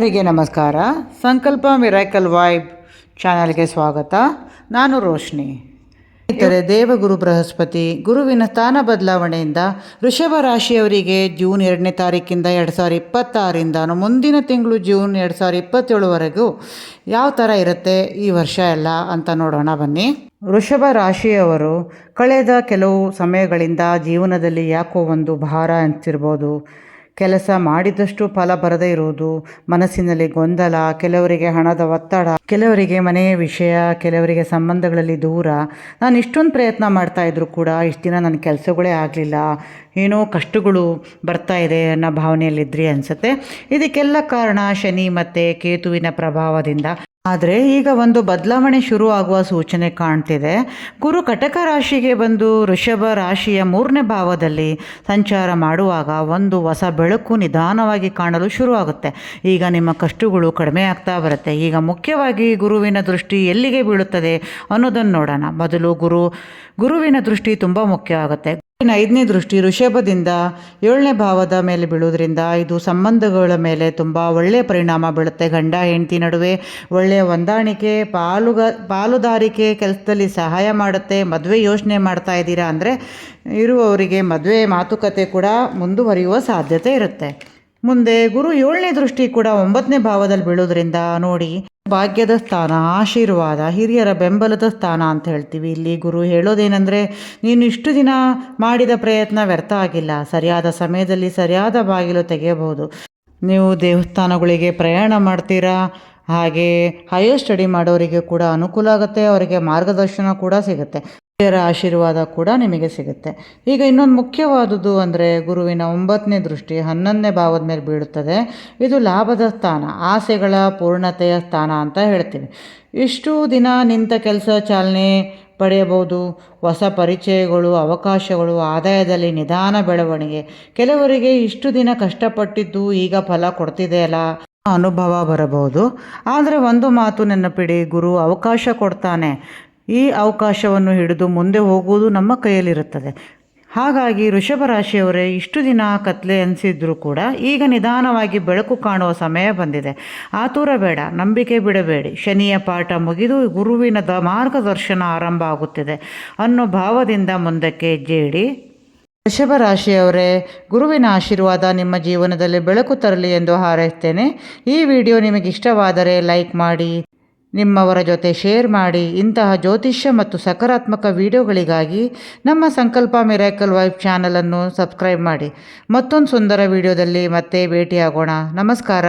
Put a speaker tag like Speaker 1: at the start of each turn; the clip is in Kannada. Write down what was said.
Speaker 1: ಎಲ್ಲರಿಗೆ ನಮಸ್ಕಾರ. ಸಂಕಲ್ಪ ಮಿರಾಕಲ್ ವೈಬ್ ಚಾನಲ್ಗೆ ಸ್ವಾಗತ. ನಾನು ರೋಶ್ನಿ. ಸ್ನೇಹಿತರೆ, ದೇವಗುರು ಬೃಹಸ್ಪತಿ ಗುರುವಿನ ಸ್ಥಾನ ಬದಲಾವಣೆಯಿಂದ ವೃಷಭ ರಾಶಿಯವರಿಗೆ ಜೂನ್ 2ನೇ ತಾರೀಕಿಂದ 2026ರಿಂದ ಮುಂದಿನ ತಿಂಗಳು ಜೂನ್ 2027ವರೆಗೂ ಯಾವ ಥರ ಇರುತ್ತೆ ಈ ವರ್ಷ ಎಲ್ಲ ಅಂತ ನೋಡೋಣ ಬನ್ನಿ. ವೃಷಭ ರಾಶಿಯವರು ಕಳೆದ ಕೆಲವು ಸಮಯಗಳಿಂದ ಜೀವನದಲ್ಲಿ ಯಾಕೋ ಒಂದು ಭಾರ ಅನಿಸಿರ್ಬೋದು. ಕೆಲಸ ಮಾಡಿದಷ್ಟು ಫಲ ಬರದೇ ಇರುವುದು, ಮನಸ್ಸಿನಲ್ಲಿ ಗೊಂದಲ, ಕೆಲವರಿಗೆ ಹಣದ ಒತ್ತಡ, ಕೆಲವರಿಗೆ ಮನೆಯ ವಿಷಯ, ಕೆಲವರಿಗೆ ಸಂಬಂಧಗಳಲ್ಲಿ ದೂರ. ನಾನು ಇಷ್ಟೊಂದು ಪ್ರಯತ್ನ ಮಾಡ್ತಾ ಇದ್ರು ಕೂಡ ಇಷ್ಟು ದಿನ ನನ್ನ ಕೆಲಸಗಳೇ ಆಗಲಿಲ್ಲ, ಏನೋ ಕಷ್ಟಗಳು ಬರ್ತಾ ಇದೆ ಅನ್ನೋ ಭಾವನೆಯಲ್ಲಿದ್ರಿ ಅನಿಸುತ್ತೆ. ಇದಕ್ಕೆಲ್ಲ ಕಾರಣ ಶನಿ ಮತ್ತು ಕೇತುವಿನ ಪ್ರಭಾವದಿಂದ. ಆದರೆ ಈಗ ಒಂದು ಬದಲಾವಣೆ ಶುರು ಆಗುವ ಸೂಚನೆ ಕಾಣ್ತಿದೆ. ಗುರು ಕಟಕ ರಾಶಿಗೆ ಬಂದು ವೃಷಭ ರಾಶಿಯ 3ನೇ ಭಾವದಲ್ಲಿ ಸಂಚಾರ ಮಾಡುವಾಗ ಒಂದು ಹೊಸ ಬೆಳಕು ನಿಧಾನವಾಗಿ ಕಾಣಲು ಶುರುವಾಗುತ್ತೆ. ಈಗ ನಿಮ್ಮ ಕಷ್ಟಗಳು ಕಡಿಮೆ ಆಗ್ತಾ ಬರುತ್ತೆ. ಈಗ ಮುಖ್ಯವಾಗಿ ಗುರುವಿನ ದೃಷ್ಟಿ ಎಲ್ಲಿಗೆ ಬೀಳುತ್ತದೆ ಅನ್ನೋದನ್ನು ನೋಡೋಣ. ಮೊದಲು ಗುರುವಿನ ದೃಷ್ಟಿ ತುಂಬ ಮುಖ್ಯ ಆಗುತ್ತೆ. 5ನೇ ದೃಷ್ಟಿ ವೃಷಭದಿಂದ 7ನೇ ಭಾವದ ಮೇಲೆ ಬೀಳುವುದರಿಂದ ಇದು ಸಂಬಂಧಗಳ ಮೇಲೆ ತುಂಬ ಒಳ್ಳೆಯ ಪರಿಣಾಮ ಬೀಳುತ್ತೆ. ಗಂಡ ಹೆಂಡತಿ ನಡುವೆ ಒಳ್ಳೆಯ ಹೊಂದಾಣಿಕೆ, ಪಾಲುದಾರಿಕೆ ಕೆಲಸದಲ್ಲಿ ಸಹಾಯ ಮಾಡುತ್ತೆ. ಮದುವೆ ಯೋಚನೆ ಮಾಡ್ತಾ ಇದ್ದೀರಾ ಅಂದರೆ ಇರುವವರಿಗೆ ಮದುವೆ ಮಾತುಕತೆ ಕೂಡ ಮುಂದುವರಿಯುವ ಸಾಧ್ಯತೆ ಇರುತ್ತೆ. ಮುಂದೆ ಗುರು 7ನೇ ದೃಷ್ಟಿ ಕೂಡ 9ನೇ ಭಾವದಲ್ಲಿ ಬೀಳೋದ್ರಿಂದ ನೋಡಿ, ಭಾಗ್ಯದ ಸ್ಥಾನ, ಆಶೀರ್ವಾದ, ಹಿರಿಯರ ಬೆಂಬಲದ ಸ್ಥಾನ ಅಂತ ಹೇಳ್ತೀವಿ. ಇಲ್ಲಿ ಗುರು ಹೇಳೋದೇನೆಂದರೆ, ನೀನು ಇಷ್ಟು ದಿನ ಮಾಡಿದ ಪ್ರಯತ್ನ ವ್ಯರ್ಥ ಆಗಿಲ್ಲ. ಸರಿಯಾದ ಸಮಯದಲ್ಲಿ ಸರಿಯಾದ ಬಾಗಿಲು ತೆಗೆಯಬಹುದು. ನೀವು ದೇವಸ್ಥಾನಗಳಿಗೆ ಪ್ರಯಾಣ ಮಾಡ್ತೀರಾ, ಹಾಗೆ ಹೈಯರ್ ಸ್ಟಡಿ ಮಾಡೋರಿಗೆ ಕೂಡ ಅನುಕೂಲ ಆಗುತ್ತೆ. ಅವರಿಗೆ ಮಾರ್ಗದರ್ಶನ ಕೂಡ ಸಿಗುತ್ತೆ. ಹಿರಿಯರ ಆಶೀರ್ವಾದ ಕೂಡ ನಿಮಗೆ ಸಿಗುತ್ತೆ. ಈಗ ಇನ್ನೊಂದು ಮುಖ್ಯವಾದುದು ಅಂದರೆ ಗುರುವಿನ 9ನೇ ದೃಷ್ಟಿ 11ನೇ ಭಾವದ ಮೇಲೆ ಬೀಳುತ್ತದೆ. ಇದು ಲಾಭದ ಸ್ಥಾನ, ಆಸೆಗಳ ಪೂರ್ಣತೆಯ ಸ್ಥಾನ ಅಂತ ಹೇಳ್ತೀವಿ. ಇಷ್ಟು ದಿನ ನಿಂತ ಕೆಲಸ ಚಾಲನೆ ಪಡೆಯಬಹುದು. ಹೊಸ ಪರಿಚಯಗಳು, ಅವಕಾಶಗಳು, ಆದಾಯದಲ್ಲಿ ನಿಧಾನ ಬೆಳವಣಿಗೆ. ಕೆಲವರಿಗೆ ಇಷ್ಟು ದಿನ ಕಷ್ಟಪಟ್ಟಿದ್ದು ಈಗ ಫಲ ಕೊಡ್ತಿದೆಯಲ್ಲ ಅನುಭವ ಬರಬಹುದು. ಆದರೆ ಒಂದು ಮಾತು ನೆನಪಿಡಿ, ಗುರು ಅವಕಾಶ ಕೊಡ್ತಾನೆ. ಈ ಅವಕಾಶವನ್ನು ಹಿಡಿದು ಮುಂದೆ ಹೋಗುವುದು ನಮ್ಮ ಕೈಯಲ್ಲಿರುತ್ತದೆ. ಹಾಗಾಗಿ ವೃಷಭ ರಾಶಿಯವರೇ, ಇಷ್ಟು ದಿನ ಕತ್ಲೆ ಅನಿಸಿದ್ರು ಕೂಡ ಈಗ ನಿಧಾನವಾಗಿ ಬೆಳಕು ಕಾಣುವ ಸಮಯ ಬಂದಿದೆ. ಆತುರ ಬೇಡ, ನಂಬಿಕೆ ಬಿಡಬೇಡಿ. ಶನಿಯ ಪಾಠ ಮುಗಿದು ಗುರುವಿನ ಮಾರ್ಗದರ್ಶನ ಆರಂಭ ಆಗುತ್ತಿದೆ ಅನ್ನೋ ಭಾವದಿಂದ ಮುಂದಕ್ಕೆ ಹೆಜ್ಜೆ ಇಡಿ. ವೃಷಭ ರಾಶಿಯವರೇ, ಗುರುವಿನ ಆಶೀರ್ವಾದ ನಿಮ್ಮ ಜೀವನದಲ್ಲಿ ಬೆಳಕು ತರಲಿ ಎಂದು ಹಾರೈಸ್ತೇನೆ. ಈ ವಿಡಿಯೋ ನಿಮಗೆ ಇಷ್ಟವಾದರೆ ಲೈಕ್ ಮಾಡಿ, ನಿಮ್ಮವರ ಜೊತೆ ಶೇರ್ ಮಾಡಿ. ಇಂತಹ ಜ್ಯೋತಿಷ್ಯ ಮತ್ತು ಸಕಾರಾತ್ಮಕ ವಿಡಿಯೋಗಳಿಗಾಗಿ ನಮ್ಮ ಸಂಕಲ್ಪ ಮಿರಾಕಲ್ ವೈಬ್ ಚಾನಲನ್ನು ಸಬ್ಸ್ಕ್ರೈಬ್ ಮಾಡಿ. ಮತ್ತೊಂದು ಸುಂದರ ವಿಡಿಯೋದಲ್ಲಿ ಮತ್ತೆ ಭೇಟಿಯಾಗೋಣ. ನಮಸ್ಕಾರ.